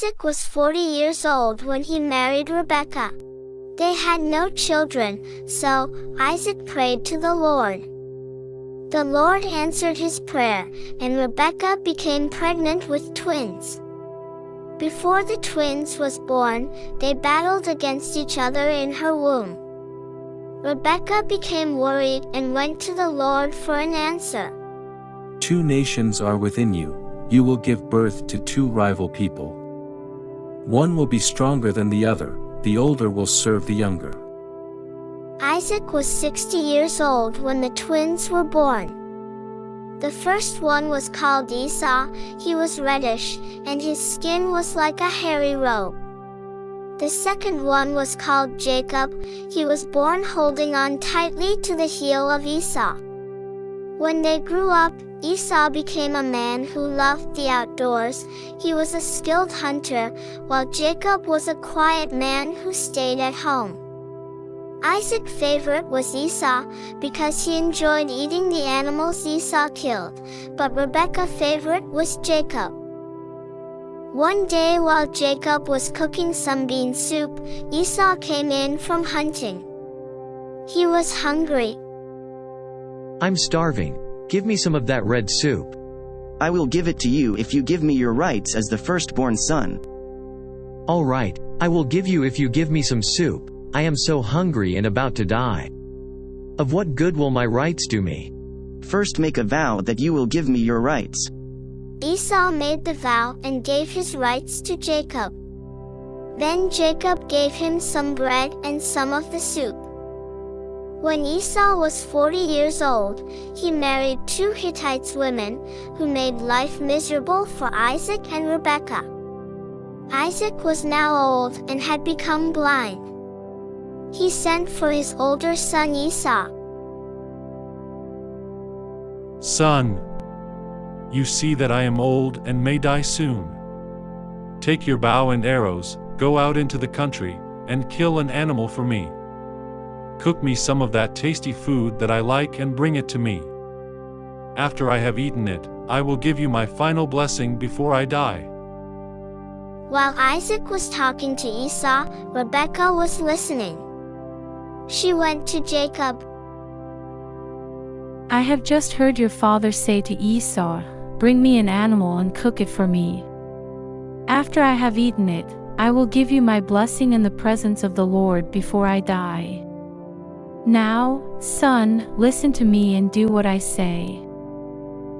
Isaac was 40 years old when he married Rebekah. They had no children, so Isaac prayed to the Lord. The Lord answered his prayer, and Rebekah became pregnant with twins. Before the twins was born, they battled against each other in her womb. Rebekah became worried and went to the Lord for an answer. 2 nations are within you. You will give birth to 2 rival people. One will be stronger than the other, the older will serve the younger. Isaac was 60 years old when the twins were born. The first one was called Esau. He was reddish, and his skin was like a hairy robe. The second one was called Jacob. He was born holding on tightly to the heel of Esau. When they grew up, Esau became a man who loved the outdoors. He was a skilled hunter, while Jacob was a quiet man who stayed at home. Isaac's favorite was Esau because he enjoyed eating the animals Esau killed, but Rebekah's favorite was Jacob. One day while Jacob was cooking some bean soup, Esau came in from hunting. He was hungry. I'm starving. Give me some of that red soup. I will give it to you if you give me your rights as the firstborn son. All right, I will give you if you give me some soup. I am so hungry and about to die. Of what good will my rights do me? First make a vow that you will give me your rights. Esau made the vow and gave his rights to Jacob. Then Jacob gave him some bread and some of the soup. When Esau was 40 years old, he married 2 Hittite women, who made life miserable for Isaac and Rebekah. Isaac was now old and had become blind. He sent for his older son Esau. Son, you see that I am old and may die soon. Take your bow and arrows, go out into the country, and kill an animal for me. Cook me some of that tasty food that I like and bring it to me. After I have eaten it, I will give you my final blessing before I die. While Isaac was talking to Esau, Rebekah was listening. She went to Jacob. I have just heard your father say to Esau, "Bring me an animal and cook it for me. After I have eaten it, I will give you my blessing in the presence of the Lord before I die. Now, son, listen to me and do what I say.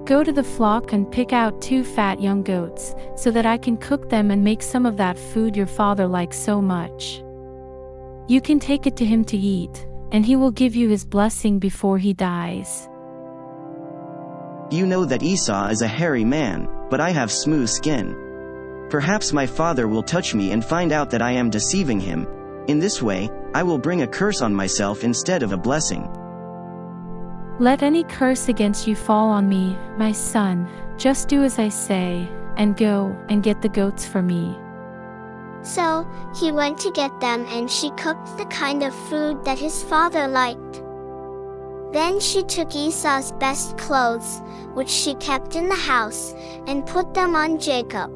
Go to the flock and pick out 2 fat young goats, so that I can cook them and make some of that food your father likes so much. You can take it to him to eat, and he will give you his blessing before he dies." You know that Esau is a hairy man, but I have smooth skin. Perhaps my father will touch me and find out that I am deceiving him. In this way, I will bring a curse on myself instead of a blessing. Let any curse against you fall on me, my son. Just do as I say, and go and get the goats for me. So, he went to get them and she cooked the kind of food that his father liked. Then she took Esau's best clothes, which she kept in the house, and put them on Jacob.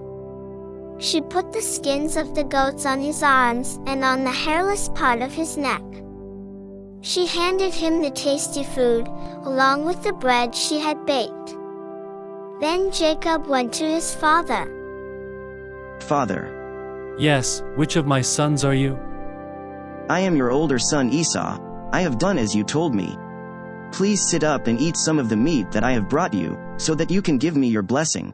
She put the skins of the goats on his arms and on the hairless part of his neck. She handed him the tasty food, along with the bread she had baked. Then Jacob went to his father. Father. Yes, which of my sons are you? I am your older son Esau. I have done as you told me. Please sit up and eat some of the meat that I have brought you, so that you can give me your blessing.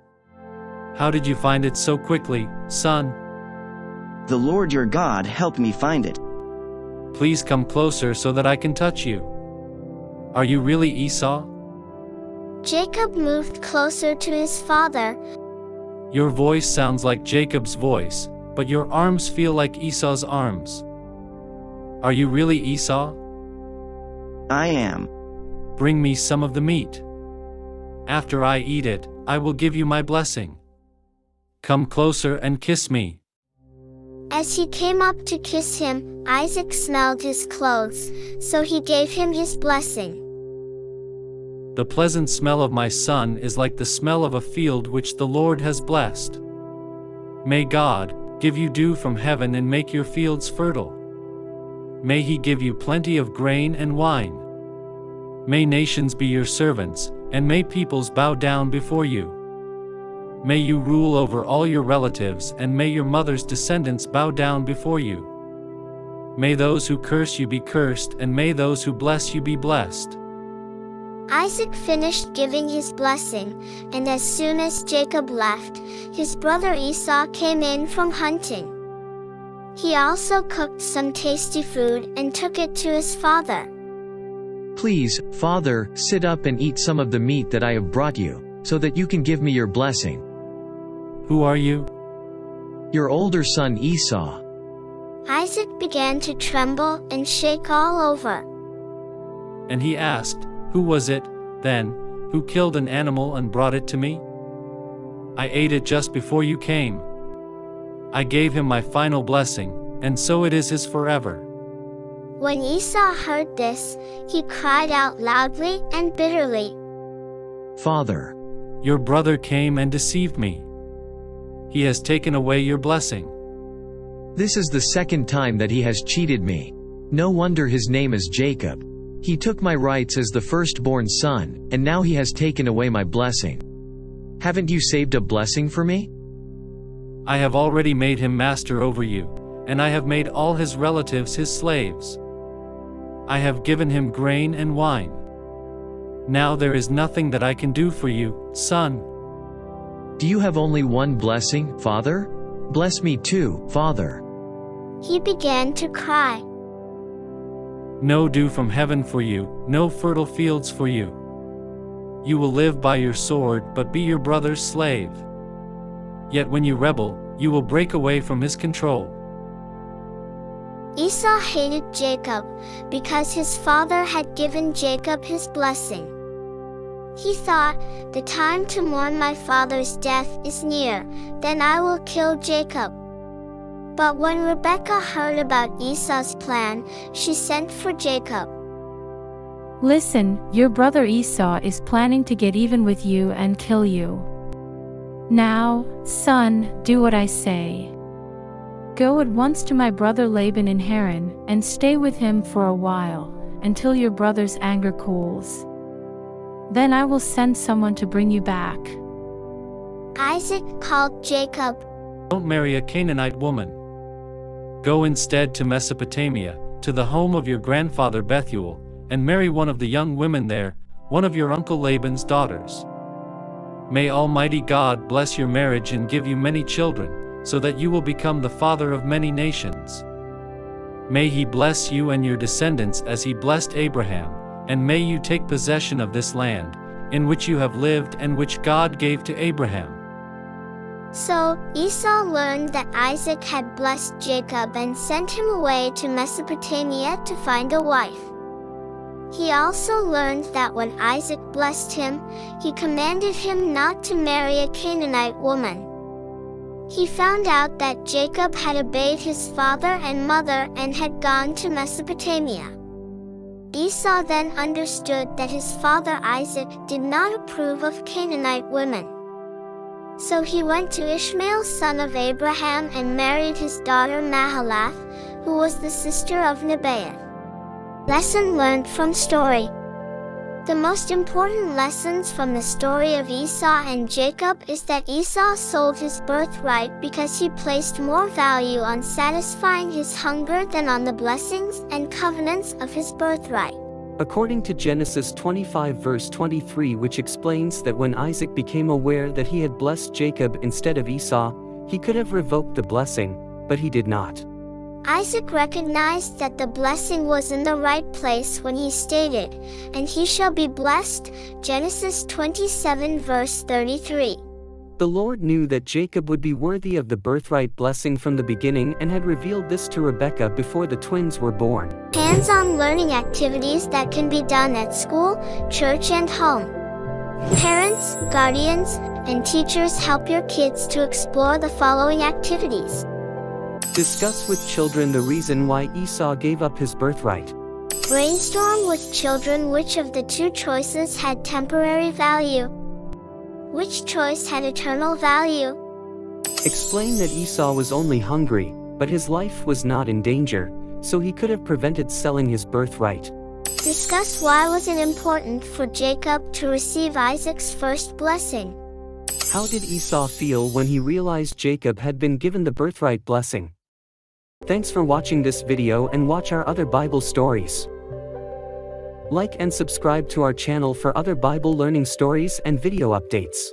How did you find it so quickly, son? The Lord your God helped me find it. Please come closer so that I can touch you. Are you really Esau? Jacob moved closer to his father. Your voice sounds like Jacob's voice, but your arms feel like Esau's arms. Are you really Esau? I am. Bring me some of the meat. After I eat it, I will give you my blessing. Come closer and kiss me. As he came up to kiss him, Isaac smelled his clothes, so he gave him his blessing. The pleasant smell of my son is like the smell of a field which the Lord has blessed. May God give you dew from heaven and make your fields fertile. May he give you plenty of grain and wine. May nations be your servants, and may peoples bow down before you. May you rule over all your relatives, and may your mother's descendants bow down before you. May those who curse you be cursed, and may those who bless you be blessed. Isaac finished giving his blessing, and as soon as Jacob left, his brother Esau came in from hunting. He also cooked some tasty food and took it to his father. Please, father, sit up and eat some of the meat that I have brought you, so that you can give me your blessing. Who are you? Your older son Esau. Isaac began to tremble and shake all over. And he asked, Who was it, then, who killed an animal and brought it to me? I ate it just before you came. I gave him my final blessing, and so it is his forever. When Esau heard this, he cried out loudly and bitterly, Father, your brother came and deceived me. He has taken away your blessing. this is the second time that he has cheated me. No wonder his name is Jacob. He took my rights as the firstborn son, and now he has taken away my blessing. Haven't you saved a blessing for me? I have already made him master over you, and I have made all his relatives his slaves. I have given him grain and wine. Now there is nothing that I can do for you, son. Do you have only one blessing, Father? Bless me too, Father. He began to cry. No dew from heaven for you, no fertile fields for you. You will live by your sword, but be your brother's slave. Yet when you rebel, you will break away from his control. Esau hated Jacob because his father had given Jacob his blessing. He thought, the time to mourn my father's death is near, then I will kill Jacob. But when Rebekah heard about Esau's plan, she sent for Jacob. Listen, your brother Esau is planning to get even with you and kill you. Now, son, do what I say. Go at once to my brother Laban in Haran, and stay with him for a while, until your brother's anger cools. Then I will send someone to bring you back. Isaac called Jacob. Don't marry a Canaanite woman. Go instead to Mesopotamia, to the home of your grandfather Bethuel, and marry one of the young women there, one of your uncle Laban's daughters. May Almighty God bless your marriage and give you many children, so that you will become the father of many nations. May he bless you and your descendants as he blessed Abraham, and may you take possession of this land, in which you have lived and which God gave to Abraham. So Esau learned that Isaac had blessed Jacob and sent him away to Mesopotamia to find a wife. He also learned that when Isaac blessed him, he commanded him not to marry a Canaanite woman. He found out that Jacob had obeyed his father and mother and had gone to Mesopotamia. Esau then understood that his father Isaac did not approve of Canaanite women. So he went to Ishmael son of Abraham and married his daughter Mahalath, who was the sister of Nebaioth. Lesson learned from story. The most important lessons from the story of Esau and Jacob is that Esau sold his birthright because he placed more value on satisfying his hunger than on the blessings and covenants of his birthright. According to Genesis 25 verse 23, which explains that when Isaac became aware that he had blessed Jacob instead of Esau, he could have revoked the blessing, but he did not. Isaac recognized that the blessing was in the right place when he stated, "And he shall be blessed," Genesis 27 verse 33. The Lord knew that Jacob would be worthy of the birthright blessing from the beginning and had revealed this to Rebekah before the twins were born. Hands-on learning activities that can be done at school, church and home. Parents, guardians, and teachers help your kids to explore the following activities. Discuss with children the reason why Esau gave up his birthright. Brainstorm with children which of the two choices had temporary value. Which choice had eternal value? Explain that Esau was only hungry, but his life was not in danger, so he could have prevented selling his birthright. Discuss why was it important for Jacob to receive Isaac's first blessing. How did Esau feel when he realized Jacob had been given the birthright blessing? Thanks for watching this video and watch our other Bible stories. Like and subscribe to our channel for other Bible learning stories and video updates.